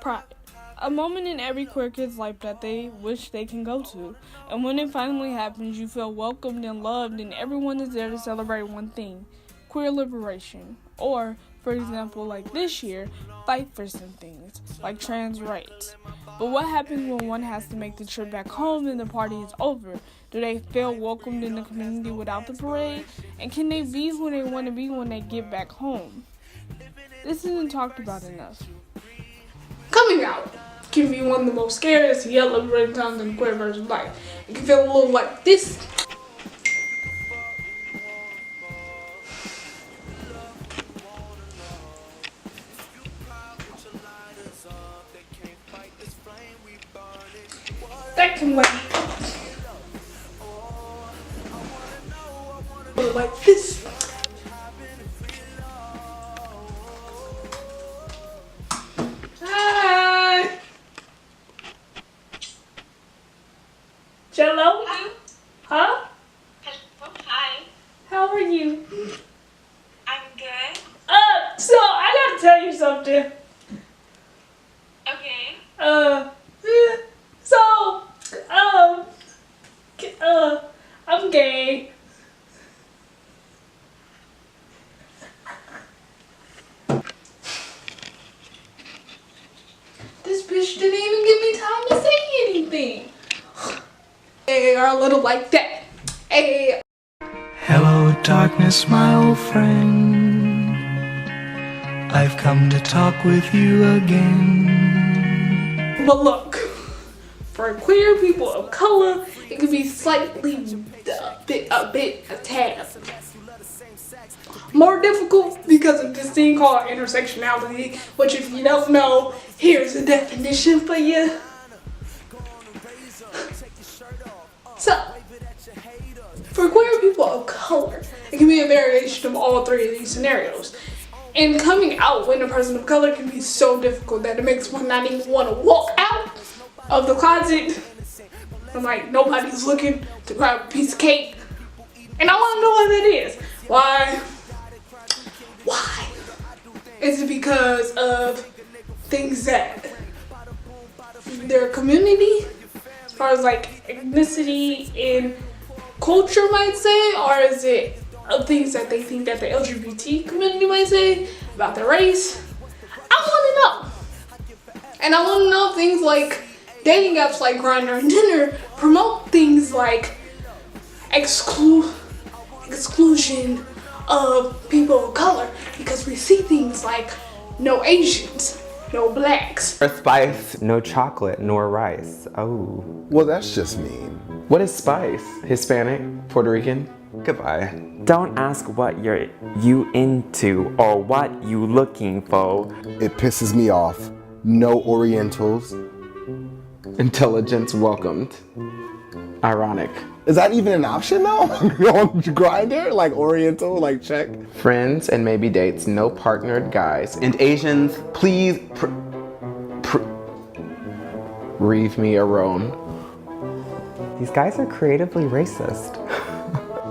Pride. A moment in every queer kid's life that they wish they can go to. And when it finally happens, you feel welcomed and loved, and everyone is there to celebrate one thing: queer liberation. Or, for example, like this year, fight for some things, like trans rights. But what happens when one has to make the trip back home and the party is over? Do they feel welcomed in the community without the parade? And can they be who they want to be when they get back home? This isn't talked about enough. Coming out can be one of the most scariest yet liberating times in the queer person's life. It can feel a little like this. That can like this. Hi. Jello? Huh? Hello, hi. How are you? I'm good. So I gotta tell you something. Okay. So, I'm gay. This bitch didn't even give me time to say anything. They are a little like that. Hey. Hello, darkness, my old friend. I've come to talk with you again. But look, for queer people of color, it can be slightly a tad more difficult because of this thing called intersectionality, which if you don't know, here's a definition for you. So, for queer people of color, it can be a variation of all three of these scenarios. And coming out when a person of color can be so difficult that it makes one not even want to walk out of the closet. And like nobody's looking to grab a piece of cake. And I want to know what that is. Why? Is it because of things that their community, as far as like ethnicity and culture might say, or is it of things that they think that the LGBT community might say about their race? I want to know. And I want to know things like dating apps like Grindr and Tinder promote things like exclusion of people of color, because we see things like no Asians, no blacks. Or spice, no chocolate, nor rice. Oh. Well, that's just mean. What is spice? Hispanic? Puerto Rican? Goodbye. Don't ask what you into or what you looking for. It pisses me off. No Orientals. Intelligence welcomed. Ironic. Is that even an option though? On Grindr? Like Oriental, like check? Friends and maybe dates, no partnered guys. And Asians, please leave me alone. These guys are creatively racist.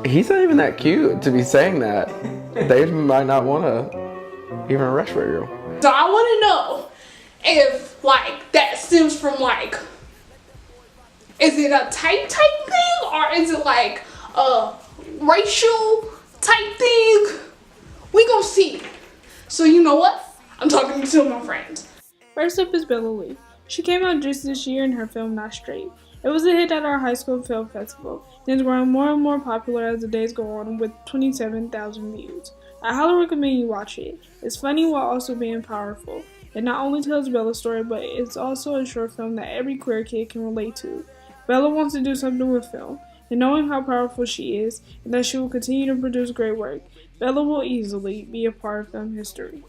He's not even that cute to be saying that. They might not want to even rush for you. So I want to know if like that stems from like, is it a type thing, or is it like a racial type thing? We gonna see. So you know what? I'm talking to two of my friends. First up is Bella Lee. She came out just this year in her film Not Straight. It was a hit at our high school film festival, and it's growing more and more popular as the days go on with 27,000 views. I highly recommend you watch it. It's funny while also being powerful. It not only tells Bella's story, but it's also a short film that every queer kid can relate to. Bella wants to do something with film, and knowing how powerful she is, and that she will continue to produce great work, Bella will easily be a part of film history.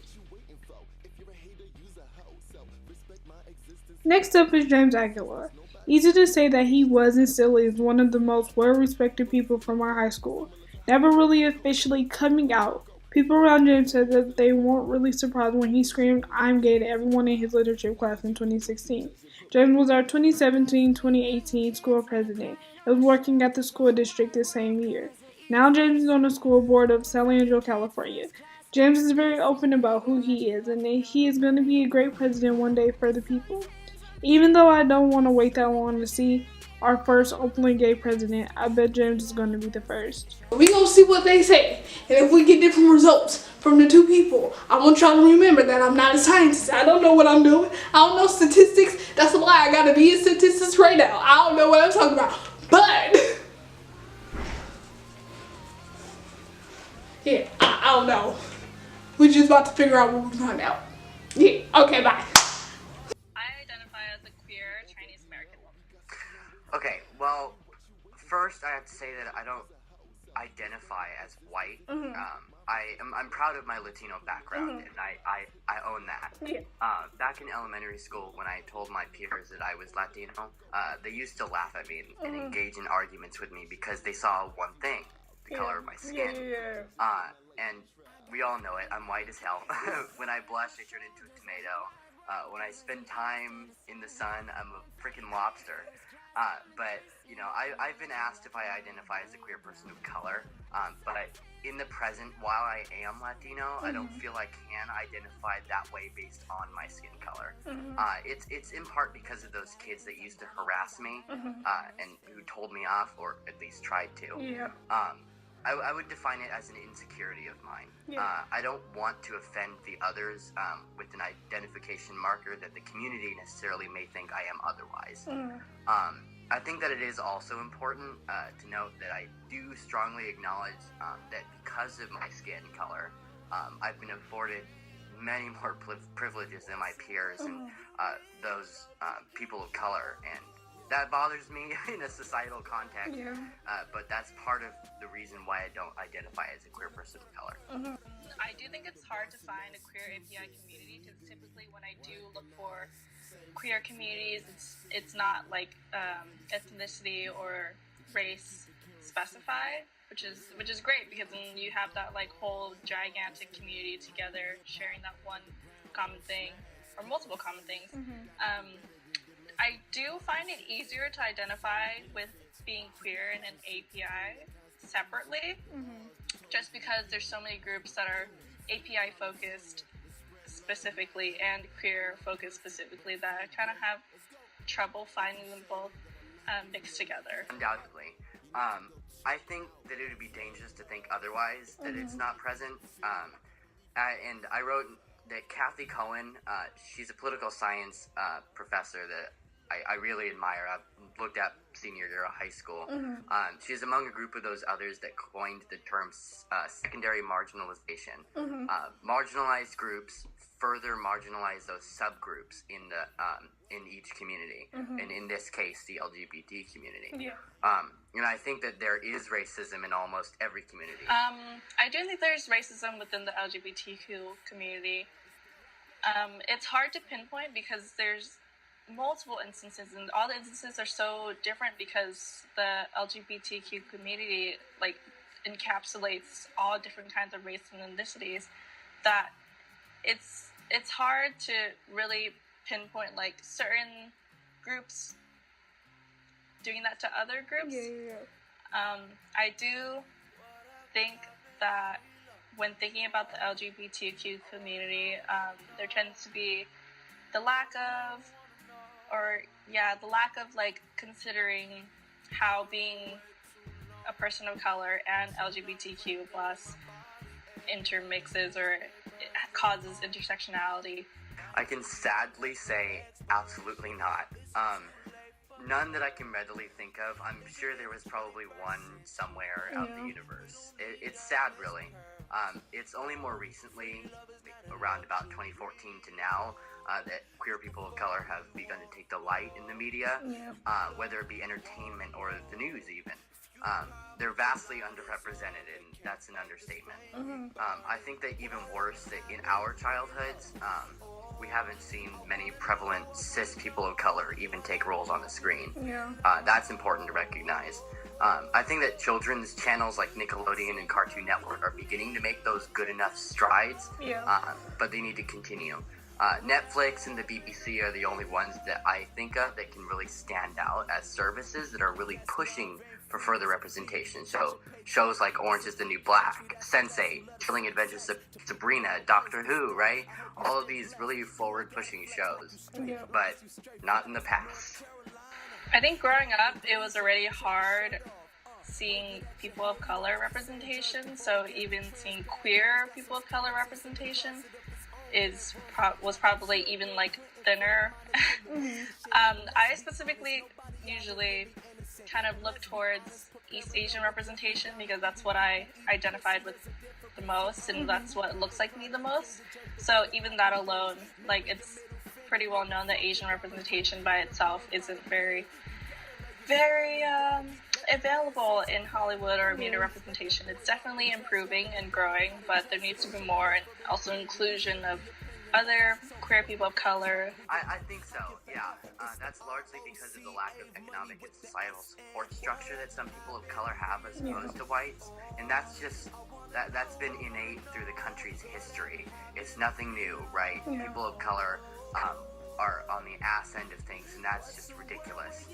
Next up is James Aguilar. Easy to say that he was and still is one of the most well-respected people from our high school. Never really officially coming out, people around James said that they weren't really surprised when he screamed "I'm gay" to everyone in his literature class in 2016. James was our 2017-2018 school president and was working at the school district the same year. Now James is on the school board of San Leandro, California. James is very open about who he is, and that he is going to be a great president one day for the people. Even though I don't want to wait that long to see our first openly gay president, I bet James is going to be the first. We gonna see what they say, and if we get different results from the two people, I want y'all to remember that I'm not a scientist. I don't know what I'm doing. I don't know statistics. That's why I gotta be in statistics right now. I don't know what I'm talking about, but yeah, I don't know. We're just about to figure out what we find out. Yeah, okay, bye. I identify as a queer Chinese American woman. Okay, well, first I have to say that I don't identify as white. I'm proud of my Latino background, and I own that. Yeah. Back in elementary school, when I told my peers that I was Latino, they used to laugh at me and engage in arguments with me because they saw one thing, the color of my skin. And we all know it, I'm white as hell. When I blush, I turn into a tomato. When I spend time in the sun, I'm a freaking lobster. But, you know, I've been asked if I identify as a queer person of color, but in the present, while I am Latino, I don't feel I can identify that way based on my skin color. It's in part because of those kids that used to harass me, and who told me off, or at least tried to. Yeah. I would define it as an insecurity of mine. I don't want to offend the others with an identification marker that the community necessarily may think I am otherwise. I think that it is also important to note that I do strongly acknowledge that because of my skin color, I've been afforded many more privileges than my peers and those people of color, and that bothers me in a societal context, but that's part of the reason why I don't identify as a queer person of color. I do think it's hard to find a queer API community, because typically when I do look for queer communities, it's not like ethnicity or race specified, which is great, because then you have that like whole gigantic community together sharing that one common thing or multiple common things. I do find it easier to identify with being queer in an API separately, just because there's so many groups that are API focused specifically and queer focused specifically that I kind of have trouble finding them both mixed together. Undoubtedly. I think that it would be dangerous to think otherwise, that it's not present. And I wrote that Kathy Cohen, she's a political science professor that I really admire. I've looked at senior year of high school. She's among a group of those others that coined the term secondary marginalization. Marginalized groups further marginalize those subgroups in each community, and in this case, the LGBT community. And I think that there is racism in almost every community. I do think there's racism within the LGBTQ community. It's hard to pinpoint because there's multiple instances, and all the instances are so different because the LGBTQ community like encapsulates all different kinds of race and ethnicities, that it's hard to really pinpoint like certain groups doing that to other groups. I do think that when thinking about the LGBTQ community, there tends to be the lack of like considering how being a person of color and LGBTQ plus intermixes or causes intersectionality. I can sadly say absolutely not. None that I can readily think of. I'm sure there was probably one somewhere out in the universe. It's sad, really. It's only more recently, around about 2014 to now, that queer people of color have begun to take the light in the media, whether it be entertainment or the news even. They're vastly underrepresented, and that's an understatement. I think that even worse, that in our childhoods, we haven't seen many prevalent cis people of color even take roles on the screen. That's important to recognize. I think that children's channels like Nickelodeon and Cartoon Network are beginning to make those good enough strides, but they need to continue. Netflix and the BBC are the only ones that I think of that can really stand out as services that are really pushing for further representation. So shows like Orange is the New Black, Sense8, Chilling Adventures of Sabrina, Doctor Who, right? All of these really forward-pushing shows, but not in the past. I think growing up, it was already hard seeing people of color representation. So even seeing queer people of color representation was probably even like thinner. I specifically usually kind of look towards East Asian representation because that's what I identified with the most, and that's what looks like me the most. So even that alone, like, it's pretty well known that Asian representation by itself isn't very available in Hollywood or media representation. It's definitely improving and growing, but there needs to be more, and also inclusion of other queer people of color. I think so, yeah. That's largely because of the lack of economic and societal support structure that some people of color have as opposed to whites, and that's just that's been innate through the country's history. It's nothing new, right? People of color are on the ass end of things, and that's just ridiculous.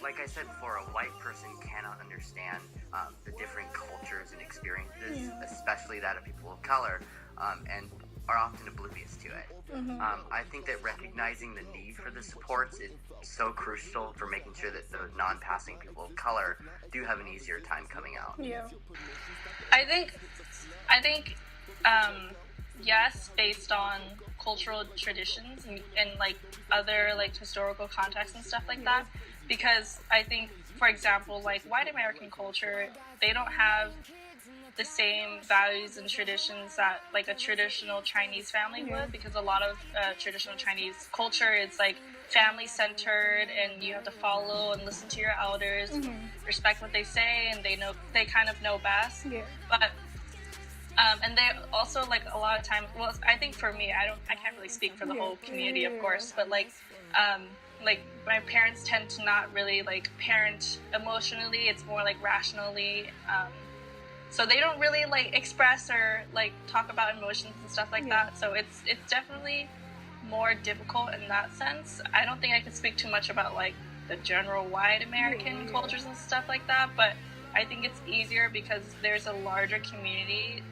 Like I said before, a white person cannot understand the different cultures and experiences, especially that of people of color, and are often oblivious to it. I think that recognizing the need for the supports is so crucial for making sure that the non-passing people of color do have an easier time coming out. I think yes, based on cultural traditions and like other like historical contexts and stuff like that, because I think, for example, like white American culture, they don't have the same values and traditions that like a traditional Chinese family would, because a lot of traditional Chinese culture, it's like family centered, and you have to follow and listen to your elders, respect what they say, and they kind of know best. But and they also, like, a lot of times, well, I think for me, I can't really speak for the whole community, of course, but like my parents tend to not really like parent emotionally. It's more like rationally. So they don't really like express or like talk about emotions and stuff like that. So it's definitely more difficult in that sense. I don't think I can speak too much about like the general white American cultures and stuff like that, but I think it's easier because there's a larger community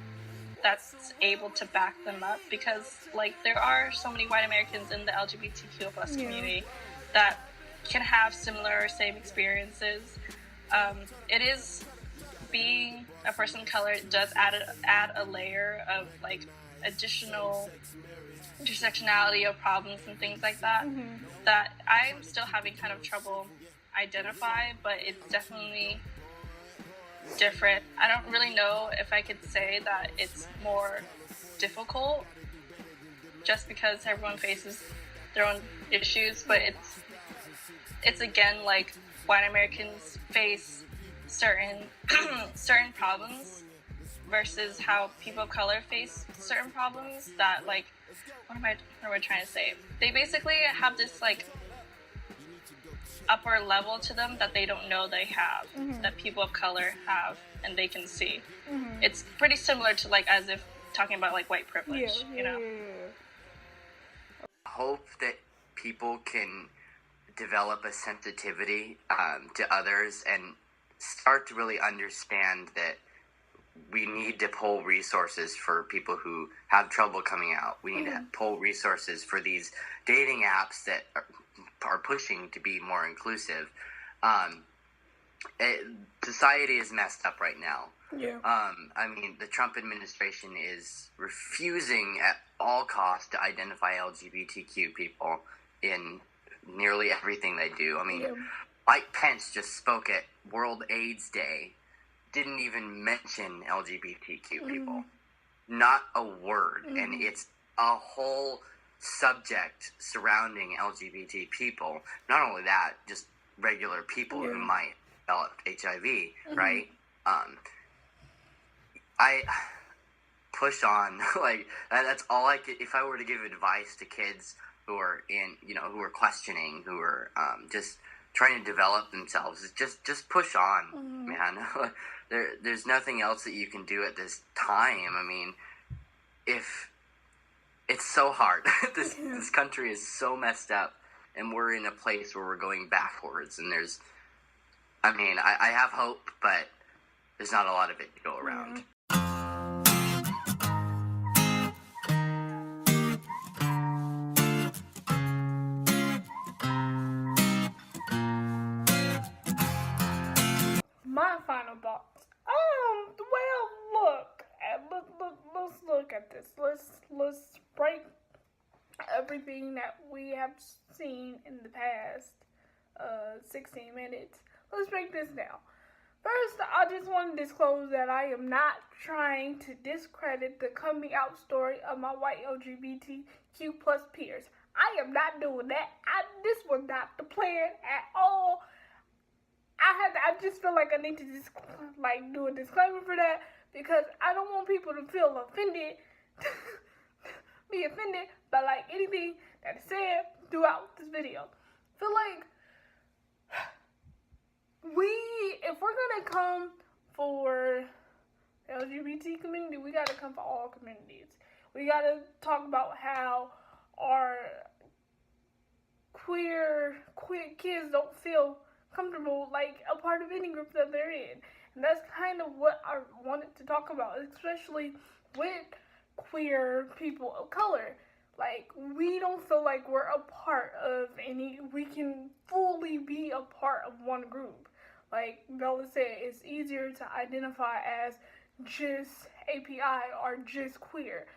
that's able to back them up, because like there are so many white Americans in the LGBTQ plus community that can have similar same experiences. It is, being a person of color does add a layer of like additional intersectionality of problems and things like that that I'm still having kind of trouble identify, but it's definitely different. I don't really know if I could say that it's more difficult just because everyone faces their own issues, but it's again like white Americans face certain problems versus how people of color face certain problems that, like, what am I trying to say? They basically have this like upper level to them that they don't know they have, that people of color have and they can see. It's pretty similar to like as if talking about like white privilege, you know? Hope that people can develop a sensitivity to others and start to really understand that we need to pull resources for people who have trouble coming out. We need to pull resources for these dating apps that are pushing to be more inclusive. Society is messed up right now. I mean, the Trump administration is refusing at all costs to identify LGBTQ people in nearly everything they do. I mean, Mike Pence just spoke at World AIDS Day, didn't even mention LGBTQ people. Not a word. And it's a whole subject surrounding LGBT people. Not only that, just regular people who might develop HIV, right? I push on. Like, that's all I could, if I were to give advice to kids who are who are questioning, who are just trying to develop themselves, is just push on, man. There's nothing else that you can do at this time. I mean, if it's so hard. This country is so messed up, and we're in a place where we're going backwards. And I have hope, but there's not a lot of it to go around. My final thoughts. Well, let's look at this. Let's break everything that we have seen in the past 16 minutes. Let's break this down. First, I just want to disclose that I am not trying to discredit the coming out story of my white LGBTQ plus peers. I am not doing that. This was not the plan at all. I just feel like I need to just do a disclaimer for that, because I don't want people to feel offended, be offended by anything that is said throughout this video. I feel like if we're gonna come for the LGBT community, we gotta come for all communities. We gotta talk about how our queer kids don't feel comfortable a part of any group that they're in. And that's kind of what I wanted to talk about, especially with queer people of color. We don't feel like we're a part of we can fully be a part of one group. Like Bella said, it's easier to identify as just API or just queer.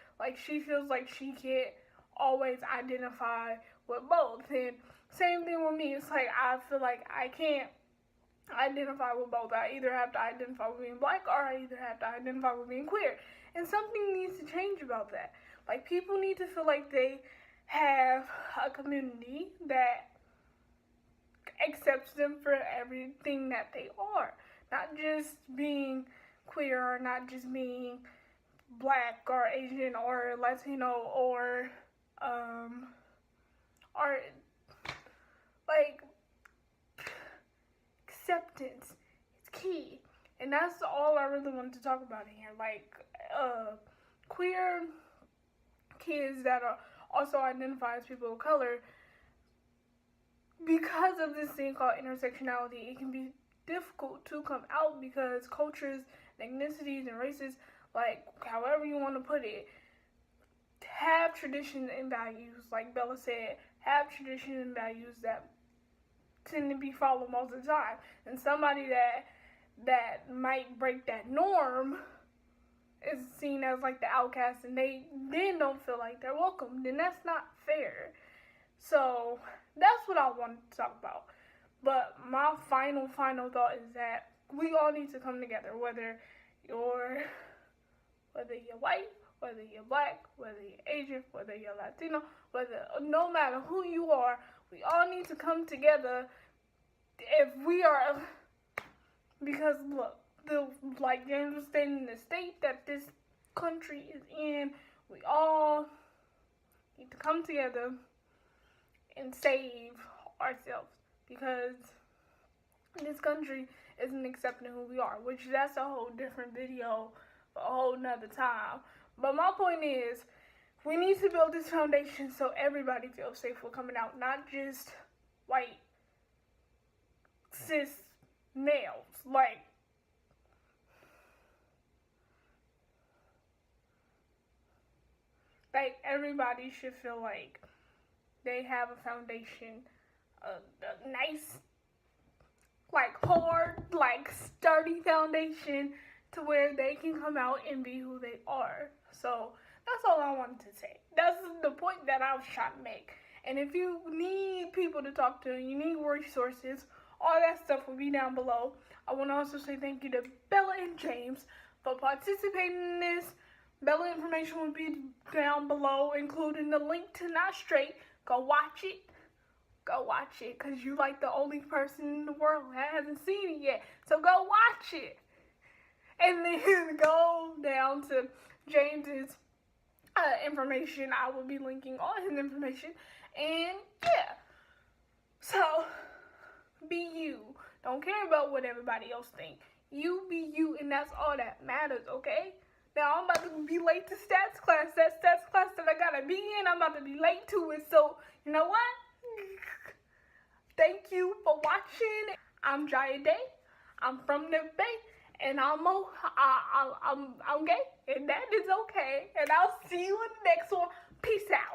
She feels like she can't always identify with both. And same thing with me. It's I feel like I can't identify with both. I either have to identify with being black, or I either have to identify with being queer. And something needs to change about that. People need to feel like they have a community that accepts them for everything that they are. Not just being queer, or not just being black or Asian or Latino or acceptance is key. And that's all I really wanted to talk about in here. Queer kids that are also identify as people of color, because of this thing called intersectionality, it can be difficult to come out because cultures, ethnicities, and races, however you want to put it, have traditions and values, like Bella said, have traditions and values that tend to be followed most of the time. And somebody that might break that norm is seen as the outcast, and they then don't feel like they're welcome. Then that's not fair. So that's what I wanted to talk about. But my final thought is that we all need to come together, whether you're white, whether you're black, whether you're Asian, whether you're Latino, no matter who you are, we all need to come together because look, James was stating, in the state that this country is in, we all need to come together and save ourselves, because this country isn't accepting who we are, which that's a whole different video for a whole nother time. But my point is, we need to build this foundation so everybody feels safe for coming out, not just white cis males. Everybody should feel like they have a foundation, a nice, hard, sturdy foundation to where they can come out and be who they are. So that's all I wanted to say. That's the point that I was trying to make. And if you need people to talk to, you need resources, all that stuff will be down below. I want to also say thank you to Bella and James for participating in this. Bella information will be down below, including the link to Not Straight. Go watch it. Go watch it, because you're the only person in the world that hasn't seen it yet. So go watch it. And then go down to James's information. I will be linking all his information. And yeah. So be you. Don't care about what everybody else thinks. You be you, and that's all that matters, okay? Now I'm about to be late to stats class. That stats class that I gotta be in, I'm about to be late to it. So, you know what? Thank you for watching. I'm Jiya Day. I'm from the Bay, and I'm gay, and that is okay. And I'll see you in the next one. Peace out.